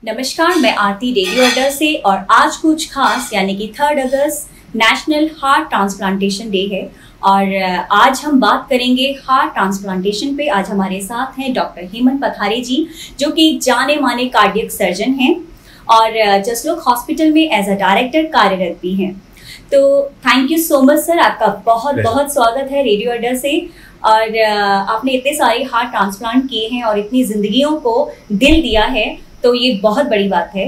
नमस्कार, मैं आरती रेडियो अड्डा से और आज कुछ खास यानी कि 3 अगस्त नेशनल हार्ट ट्रांसप्लांटेशन डे है और आज हम बात करेंगे हार्ट ट्रांसप्लांटेशन पे। आज हमारे साथ हैं डॉक्टर हेमंत पथारे जी, जो कि जाने माने कार्डियक सर्जन हैं और जसलोक हॉस्पिटल में एज अ डायरेक्टर कार्यरत भी हैं। तो thank you so much sir, आपका बहुत बहुत स्वागत है रेडियो अड्डा से। और आपने इतने सारे हार्ट ट्रांसप्लांट किए हैं और इतनी जिंदगियों को दिल दिया है, तो ये बहुत बड़ी बात है।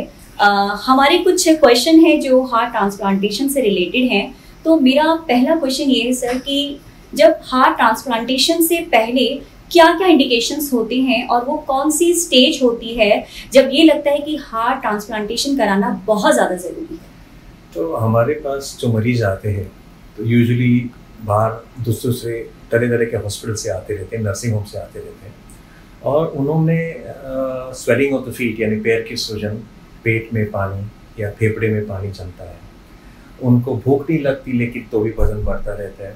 हमारे कुछ क्वेश्चन है जो हार्ट ट्रांसप्लांटेशन से रिलेटेड हैं। तो मेरा पहला क्वेश्चन ये है सर कि जब हार्ट ट्रांसप्लांटेशन से पहले क्या क्या इंडिकेशंस होते हैं और वो कौन सी स्टेज होती है जब ये लगता है कि हार्ट ट्रांसप्लांटेशन कराना बहुत ज़्यादा ज़रूरी है? तो हमारे पास जो मरीज आते हैं तो यूजुअली बाहर दूसरे तरह तरह के हॉस्पिटल से आते रहते हैं, नर्सिंग होम से आते रहते हैं और उन्होंने स्वेलिंग ऑफ द फीट यानी पैर की सूजन, पेट में पानी या फेफड़े में पानी जमता है, उनको भूख नहीं लगती लेकिन तो भी वजन बढ़ता रहता है,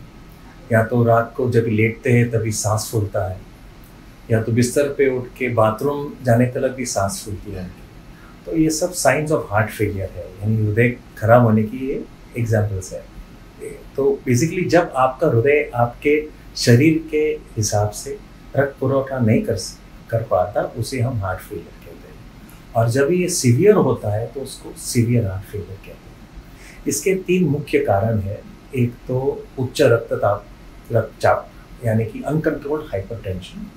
या तो रात को जब लेटते हैं तभी सांस फूलता है, या तो बिस्तर पे उठ के बाथरूम जाने तक भी सांस फूलती है। तो ये सब साइंस ऑफ हार्ट फेलियर है, यानी हृदय खराब होने की ये एग्जाम्पल्स है। तो बेसिकली जब आपका हृदय आपके शरीर के हिसाब से रक्त पुरवठा नहीं कर पाता, उसे हम हार्ट फेलियर कहते हैं। और जब ये सीवियर होता है तो उसको सीवियर हार्ट फेलियर कहते हैं। इसके 3 मुख्य कारण हैं। एक तो उच्च रक्तचाप यानी कि अनकंट्रोल्ड हाइपरटेंशन,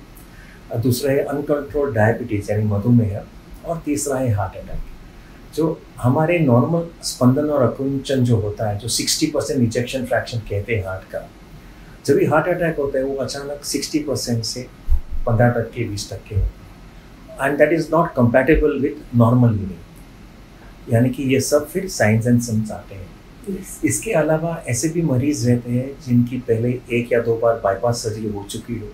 दूसरा है अनकंट्रोल्ड डायबिटीज यानी मधुमेह, और तीसरा है हार्ट अटैक। जो हमारे नॉर्मल स्पंदन और अकुंचन जो होता है, जो 60% इजेक्शन फ्रैक्शन कहते हैं हार्ट का, जब भी हार्ट अटैक होता है वो अचानक 60% से 15%, 20% होता है, and that is not compatible with normal living. यानी कि ये सब फिर साइंस एंड सिम्टम्स आते हैं। इसके अलावा ऐसे भी मरीज रहते हैं जिनकी पहले 1 या 2 बार बाईपास सर्जरी हो चुकी हो,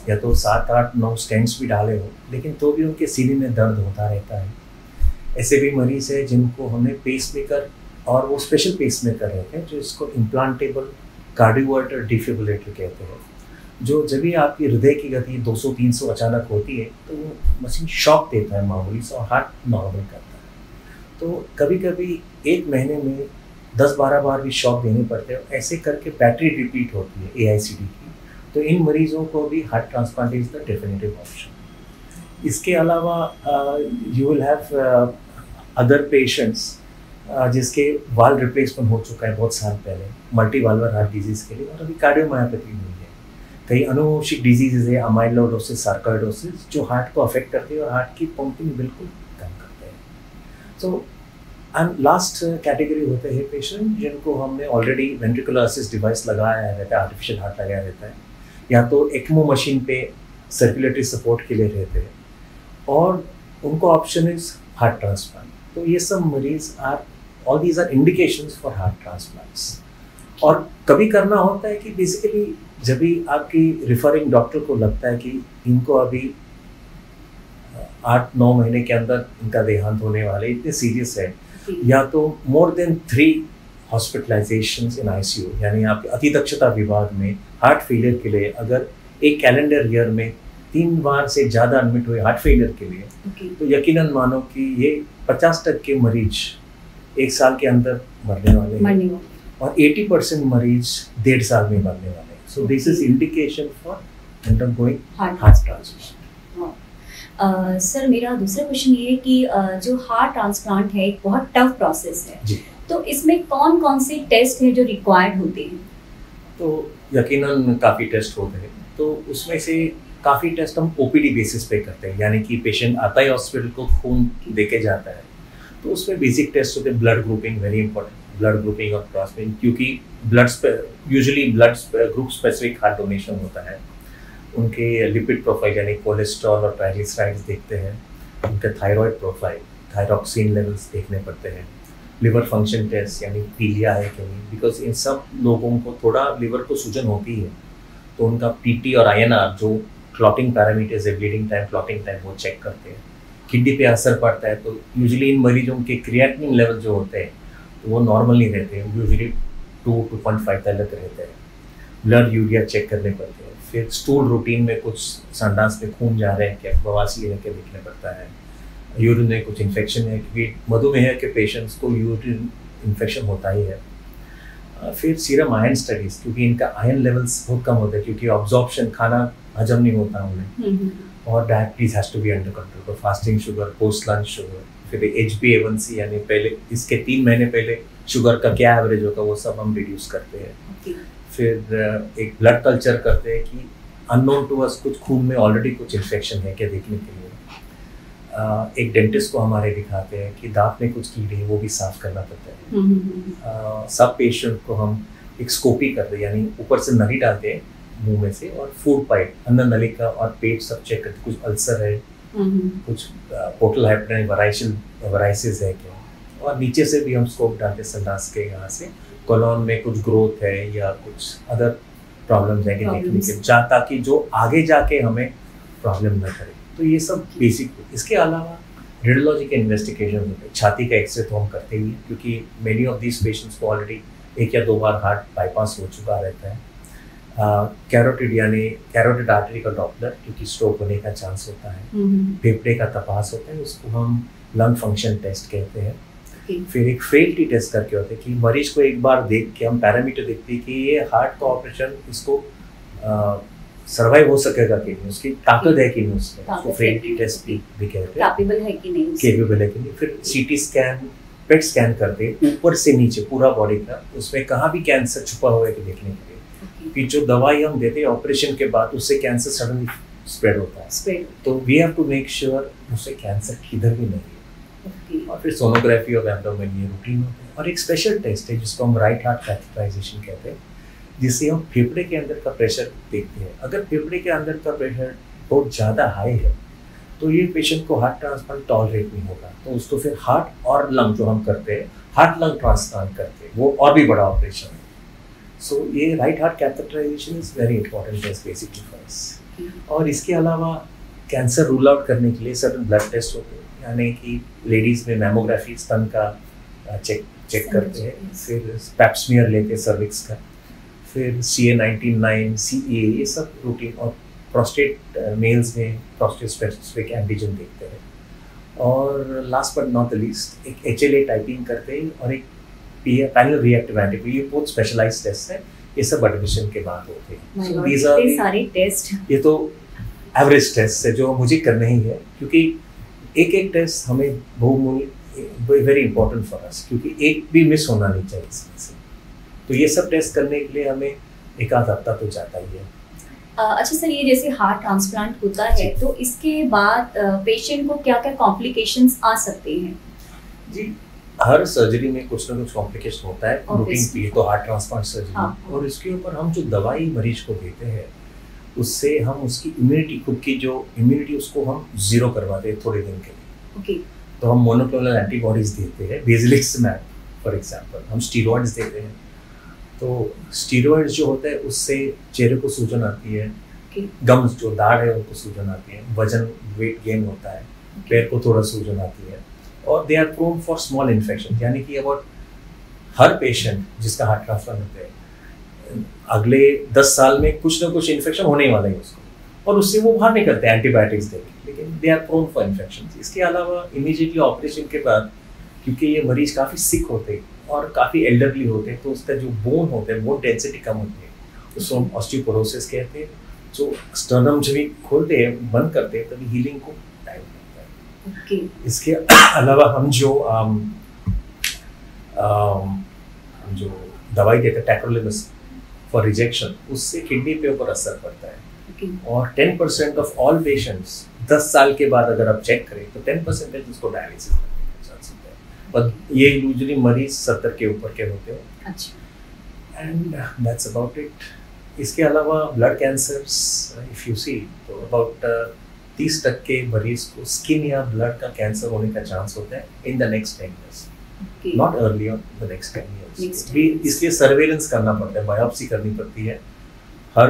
या तो 7, 8, 9 स्टेंट्स भी डाले हो, लेकिन तो भी उनके सीने में दर्द होता रहता है। ऐसे भी मरीज है जिनको हमें पेसमेकर, और वो स्पेशल पेसमेकर रहते हैं जो इसको इम्प्लांटेबल कार्डियोवर्टर डिफिब्रिलेटर कहते हैं, जो जब भी आपकी हृदय की गति 200-300 अचानक होती है तो वो मशीन शॉक देता है मामूली सा और हार्ट नॉर्मल करता है। तो कभी कभी 1 महीने में 10-12 बार भी शॉक देने पड़ते हैं। ऐसे करके बैटरी रिपीट होती है AICD की। तो इन मरीजों को भी heart transplant is the definitive option. इसके अलावा you will have other patients जिसके वाल्व रिप्लेसमेंट हो चुका है बहुत साल पहले मल्टीवाल्वर हार्ट डिजीज़ के लिए, और अभी कार्डियोमायोपैथी हुई है। कई अनुवंशिक डिजीज़ है, अमाइलोइडोसिस, सार्कोइडोसिस, जो हार्ट को अफेक्ट करते हैं और हार्ट की पंपिंग बिल्कुल कम करते हैं। सो एंड लास्ट कैटेगरी होते हैं पेशेंट जिनको हमने ऑलरेडी वेंट्रिकुलर असिस्ट डिवाइस लगाया रहता है, आर्टिफिशियल हार्ट लगाया रहता है, या तो ECMO मशीन पे सर्कुलेटरी सपोर्ट के लिए रहते हैं, और उनको ऑप्शन इज हार्ट ट्रांसप्लांट। तो ये सब मरीज all these are indications for heart transplants. और कभी करना होता है कि बेसिकली जब भी आपकी रिफरिंग डॉक्टर को लगता है कि इनको अभी 8-9 महीने के अंदर इनका देहांत होने वाले, इतने सीरियस है, या तो मोर देन 3 हॉस्पिटलाइजेशंस इन ICU यानी आपके अतिदक्षता विभाग में हार्ट फेलियर के लिए अगर एक कैलेंडर ईयर में 3 बार से ज़्यादा एडमिट हुए हार्ट फेलियर के लिए, तो यकीनन मानो कि ये 50% मरीज 1 साल के अंदर मरने वाले हैं और 80% मरीज 1.5 साल में मरने वाले हैं। So this is indication for undergoing heart transplant. Sir, मेरा दूसरा क्वेश्चन ये है कि जो हार्ट ट्रांसप्लांट है एक बहुत टफ प्रोसेस है जी, तो इसमें कौन कौन से टेस्ट हैं जो रिक्वायर्ड होते हैं? तो यकीनन काफ़ी टेस्ट होते हैं। तो उसमें से काफ़ी टेस्ट हम OPD बेसिस पे करते हैं, यानी कि पेशेंट आता है हॉस्पिटल को, खून देके जाता है, तो उसमें बेसिक टेस्ट होते हैं। Blood grouping very important, blood grouping और क्रॉसिंग, क्योंकि usually blood group specific heart donation होता है। उनके लिपिड प्रोफाइल यानी कोलेस्ट्रॉल और ट्राइग्लिसराइड्स देखते हैं, उनका थायराइड प्रोफाइल, थायरॉक्सिन लेवल्स देखने पड़ते हैं, लिवर फंक्शन टेस्ट यानी पीलिया है कि नहीं, बिकॉज इन सब लोगों को थोड़ा लिवर को सूजन होती है, तो उनका PT और INR जो क्लॉटिंग पैरामीटर्स है, ब्लीडिंग टाइम, क्लॉटिंग टाइम, वो चेक करते हैं। किडनी पे असर पड़ता है, तो यूजुअली इन मरीजों के क्रिएटिनिन लेवल जो होते हैं तो वो नॉर्मल नहीं रहते हैं, यूजुअली 2-2.5 तक रहते हैं। ब्लड यूरिया चेक करने पड़ते हैं। फिर स्टूल रूटीन में कुछ संडास में खून जा रहे हैं क्या, बवासीर है क्या देखना पड़ता है। यूरिन में कुछ इन्फेक्शन है, क्योंकि मधुमेह के पेशेंट्स को यूरिन इन्फेक्शन होता ही है। फिर सीरम आयरन स्टडीज, क्योंकि इनका आयरन लेवल्स बहुत कम होते हैं, क्योंकि ऑब्जॉर्प्शन खाना हजम नहीं होता उन्हें, और diabetes has to be under control. तो fasting sugar, post lunch sugar, फिर HbA1c यानी पहले इसके 3 महीने पहले शुगर का क्या एवरेज होगा वो सब हम रिड्यूस करते हैं। फिर एक ब्लड कल्चर करते हैं कि अननोन टू अस कुछ खून में ऑलरेडी कुछ इन्फेक्शन है क्या देखने के लिए। एक डेंटिस्ट को हमारे दिखाते हैं कि दांत में कुछ कीड़े हैं, वो भी साफ करना पड़ता है। सब पेशेंट को हम एक स्कोपी करते हैं, यानी ऊपर से नली डालते हैं मुंह में से, और फूड पाइप अन्न नलिका और पेट सब चेक करते, कुछ अल्सर है, कुछ पोर्टल हाइपरटेंशन वराइसिस है क्या, और नीचे से भी हम स्कोप डालते संडास के यहाँ से कोलोन में कुछ ग्रोथ है या कुछ अदर प्रॉब्लम्स है कि देखने के, ताकि जो आगे जाके हमें प्रॉब्लम न करे। तो ये सब बेसिक। इसके अलावा रेडियोलॉजी के इन्वेस्टिगेशन होते हैं, छाती का एक्सरे तो हम करते ही हैं, क्योंकि मेनी ऑफ दीज पेशेंट्स को ऑलरेडी 1 या 2 बार हार्ट बाईपास हो चुका रहता है। कैरोटिड यानी कैरोटिड आर्टरी का डॉपलर, क्योंकि स्ट्रोक होने का चांस होता है। फेफड़े का तपास होता है, उसको हम लंग फंक्शन टेस्ट कहते हैं। फिर एक फ्रेल्टी टेस्ट करके होते हैं कि मरीज को एक बार देख के हम पैरामीटर देखते हैं कि ये हार्ट का ऑपरेशन इसको सर्वाइव हो सकेगा कि नहीं, उसकी ताकत है कि नहीं, उसको फ्रेल्टी टेस्ट भी कहते हैं, कैपेबल है कि नहीं। फिर CT स्कैन, पेट स्कैन करते हैं ऊपर से नीचे पूरा बॉडी का, उसमें कहाँ भी कैंसर छुपा हुआ है कि देखने के लिए। कि जो दवाई हम देते हैं ऑपरेशन के बाद, उससे कैंसर सडनली स्प्रेड होता है, तो we have to make sure उससे कैंसर किधर भी नहीं है। और फिर सोनोग्राफी ऑफ एब्डोमेन, ये रूटीन होता है। और एक स्पेशल टेस्ट है जिसको हम राइट हार्ट कैथेटराइजेशन कहते हैं, जिससे हम फेफड़े के अंदर का प्रेशर देखते हैं। अगर फेफड़े के अंदर का प्रेशर बहुत ज़्यादा हाई है तो ये पेशेंट को हार्ट ट्रांसप्लांट टॉलरेट नहीं होगा, तो उसको फिर हार्ट और लंग जो हम करते हैं, हार्ट लंग ट्रांसप्लांट करते हैं, वो और भी बड़ा ऑपरेशन है। सो ये right heart catheterisation is very important test basically for us. और इसके अलावा कैंसर रूल आउट करने के लिए सर्टन ब्लड टेस्ट होते हैं, यानी कि लेडीज़ में मैमोग्राफी स्तन का चेक करते हैं, फिर पैप स्मीयर लेते हैं सर्विक्स का, फिर CA19-9, CA, ये सब रूटीन, और प्रोस्टेट मेल्स में प्रोस्टेट स्पेसिफिक एंटीजन देखते हैं। और last but not the least एक HLA टाइपिंग करते हैं, और एक पैरेलल रिएक्टिव एंटीबॉडी, ये बहुत स्पेशलाइज्ड टेस्ट है, ये सब एडमिशन के बाद होते हैं। So these are सारे टेस्ट, ये तो एवरेज टेस्ट है जो मुझे करना ही है, क्योंकि एक टेस्ट हमें बहुमूल्य, वेरी इंपॉर्टेंट फॉर अस, क्योंकि एक भी मिस होना नहीं चाहिए इसमें से। तो ये सब टेस्ट करने के लिए हमें एक आध हफ्ता तो जाता ही है। अच्छा सर, ये जैसे हार्ट ट्रांसप्लांट होता है तो इसके बाद पेशेंट को क्या क्या कॉम्प्लिकेशंस आ सकते हैं? जी, हर सर्जरी में कुछ ना कुछ कॉम्प्लिकेशन होता है, रूटीन भी तो हार्ट ट्रांसप्लांट सर्जरी। और इसके ऊपर हम जो दवाई मरीज को देते हैं, उससे हम उसकी इम्यूनिटी, खुद की जो इम्यूनिटी, उसको हम जीरो करवाते हैं थोड़े दिन के लिए। तो हम मोनोक्लोनल एंटीबॉडीज देते हैं, बेसिलिक्समैब फॉर एग्जांपल, हम स्टीरॉइड्स देते हैं। तो स्टीरॉइड्स जो होता है उससे चेहरे को सूजन आती है, गम्स जो दाढ़ है उनको सूजन आती है, वजन वेट गेन होता है, पैर को थोड़ा सूजन आती है, और they are prone for small infection, यानी कि अबाउट हर पेशेंट जिसका हार्ट ट्रांसप्लांट होता है अगले 10 साल में कुछ ना कुछ इन्फेक्शन होने वाला है उसको, और उससे वो बाहर निकलते हैं एंटीबायोटिक्स देके, लेकिन they are prone for infection. इसके अलावा इमीडिएटली ऑपरेशन के बाद, क्योंकि ये मरीज काफ़ी सिक होते हैं और काफ़ी एल्डरली होते हैं, तो उसका जो बोन होता है, बोन डेंसिटी कम होती है, उसको हम ऑस्टियोपोरोसिस कहते हैं। जो स्टर्नम जब भी खोलते हैं, बंद करते हैं, तभी हीलिंग को टाइम लगता है। इसके अलावा हम जो दवाई देते हैं टैक्रोलिमस फॉर रिजेक्शन, उससे किडनी पे ऊपर असर पड़ता है। और 10% ऑफ ऑल पेशेंट्स 10 साल के बाद अगर आप चेक करें तो 10% उसको डायलिसिस करने का चांस होता है, पर ये यूजुअली मरीज 70 के ऊपर के होते हैं। And that's about it. इसके अलावा blood cancers if you see, तो अबाउट 30% मरीज को स्किन या ब्लड का कैंसर होने का चांस होता है in the next 10 years, not early on the next 10 years। भी इसलिए सर्वेलेंस करना पड़ता है, बायोप्सी करनी पड़ती है हर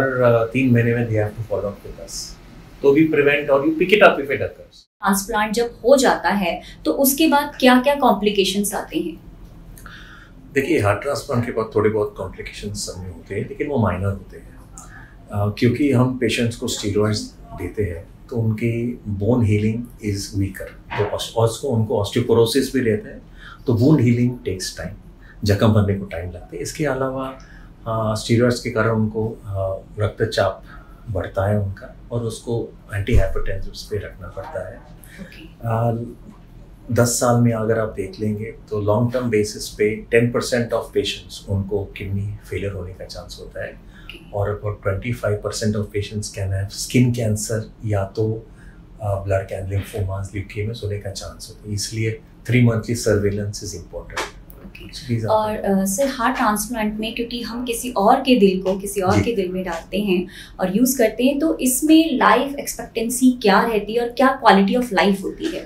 3 महीने में, they have to follow up with us, तो वी प्रिवेंट और you pick it up if it occurs. Transplant जब हो जाता है तो उसके बाद क्या क्या कॉम्प्लिकेशंस आते हैं? देखिए, हार्ट ट्रांसप्लांट के बाद थोड़े बहुत कॉम्प्लिकेशंस सब में होते हैं, लेकिन वो माइनर होते हैं, क्योंकि हम पेशेंट्स को स्टीरॉइड्स देते हैं, तो उनकी बोन हीलिंग इज वीकर, तो उनको ऑस्टियोपोरोसिस भी रहता है, तो वुंड हीलिंग टेक्स टाइम, जख्म भरने को टाइम लगता है। इसके अलावा स्टीरॉइड्स के कारण उनको रक्तचाप बढ़ता है उनका, और उसको एंटी हाइपरटेंसिव्स पे रखना पड़ता है। 10 साल में अगर आप देख लेंगे तो लॉन्ग टर्म बेसिस पे 10% ऑफ पेशेंट्स उनको किडनी फेलियर होने का चांस होता है, और about 25% of patients can have skin cancer या तो ब्लड कैन लिम्फोमास, ल्यूकेमिया होने का चांस होता है। इसलिए 3 मंथली सर्वेलेंस इज इम्पोर्टेंट। और सर हार्ट ट्रांसप्लांट में क्योंकि हम किसी और के दिल को किसी और के दिल में डालते हैं और यूज़ करते हैं, तो इसमें लाइफ एक्सपेक्टेंसी क्या रहती है और क्या क्वालिटी ऑफ लाइफ होती है?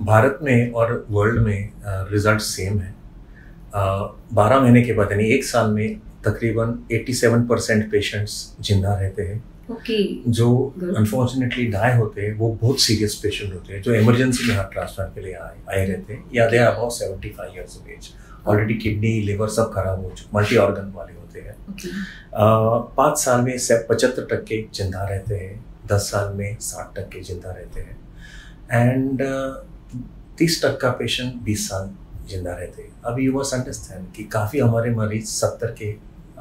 भारत में और वर्ल्ड में रिजल्ट सेम है। 12 महीने के बाद यानी 1 साल में तकरीबन 87% पेशेंट्स जिंदा रहते हैं। जो अनफॉर्चुनेटली डाई होते हैं वो बहुत सीरियस पेशेंट होते हैं, जो इमरजेंसी में हार्ट ट्रांसप्लांट के लिए आए रहते हैं, या they are about 75 years of age, already kidney liver सब खराब हो चुके, मल्टी ऑर्गन वाले होते हैं। 5 साल में 75% जिंदा रहते हैं, 10 साल में 60% जिंदा रहते हैं, एंड 30% पेशेंट 20 साल जिंदा रहते हैं। अब यू मस्ट अंडरस्टैंड कि काफ़ी हमारे मरीज 70 के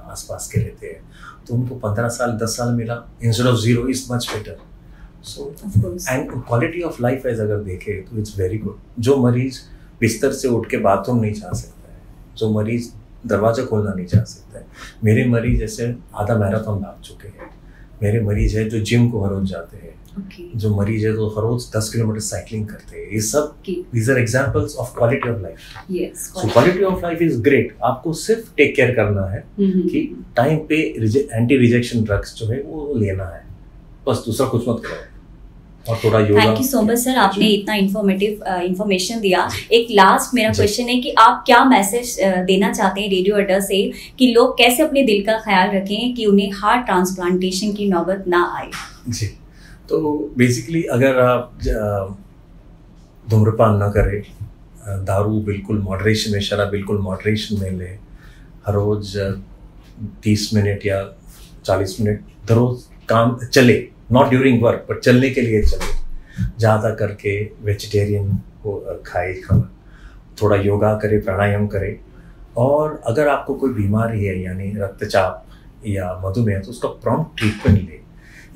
आसपास के रहते हैं, तो उनको 15 साल 10 साल मिला instead of 0 is much better. So and quality of life as अगर देखें तो इट्स वेरी गुड। जो मरीज बिस्तर से उठ के बाथरूम नहीं जा सकता है, जो मरीज दरवाजा खोलना नहीं जा सकता है, मेरे मरीज जैसे आधा मैराथन भाग चुके हैं, मेरे मरीज है जो जिम को हर रोज जाते हैं, जो मरीज है तो हर रोज 10 किलोमीटर साइकिलिंग करते हैं। ये सब these are examples of quality of life. So quality of life is great. आपको सिर्फ टेक केयर करना है कि टाइम पे एंटी रिजेक्शन ड्रग्स जो है वो लेना है, बस दूसरा कुछ मत करो, और थोड़ा yoga. Thank you so much sir, आपने इतना इंफॉर्मेशन दिया। एक लास्ट मेरा क्वेश्चन है कि आप क्या मैसेज देना चाहते हैं रेडियो अड्डा से कि लोग कैसे अपने दिल का ख्याल रखें कि उन्हें हार्ट ट्रांसप्लांटेशन की नौबत ना आए? जी, तो बेसिकली अगर आप धूम्रपान न करें, दारू बिल्कुल मॉडरेशन में, शराब बिल्कुल मॉडरेशन में लें, हर रोज 30 मिनट या 40 मिनट हर रोज काम चले, नॉट ड्यूरिंग वर्क बट चलने के लिए चले, ज़्यादा करके वेजिटेरियन को खाए, थोड़ा योगा करे, प्राणायाम करे, और अगर आपको कोई बीमारी है यानी रक्तचाप या मधुमेह तो उसका प्रॉम्प्ट ट्रीटमेंट ले।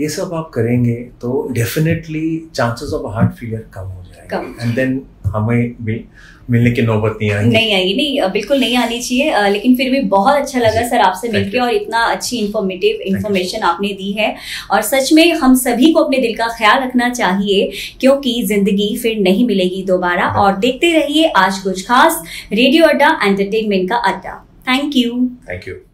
ये सब आप करेंगे तो definitely chances of heart failure कम हो जाएगा, एंड देन हमें भी मिलने की नौबत नहीं आएगी। नहीं, बिल्कुल नहीं आनी चाहिए। लेकिन फिर भी बहुत अच्छा लगा सर आपसे मिलके, और इतना अच्छी इंफॉर्मेशन आपने दी है। और सच में हम सभी को अपने दिल का ख्याल रखना चाहिए, क्योंकि जिंदगी फिर नहीं मिलेगी दोबारा। और देखते रहिए आज कुछ खास, रेडियो अड्डा एंटरटेनमेंट का अड्डा। Thank you.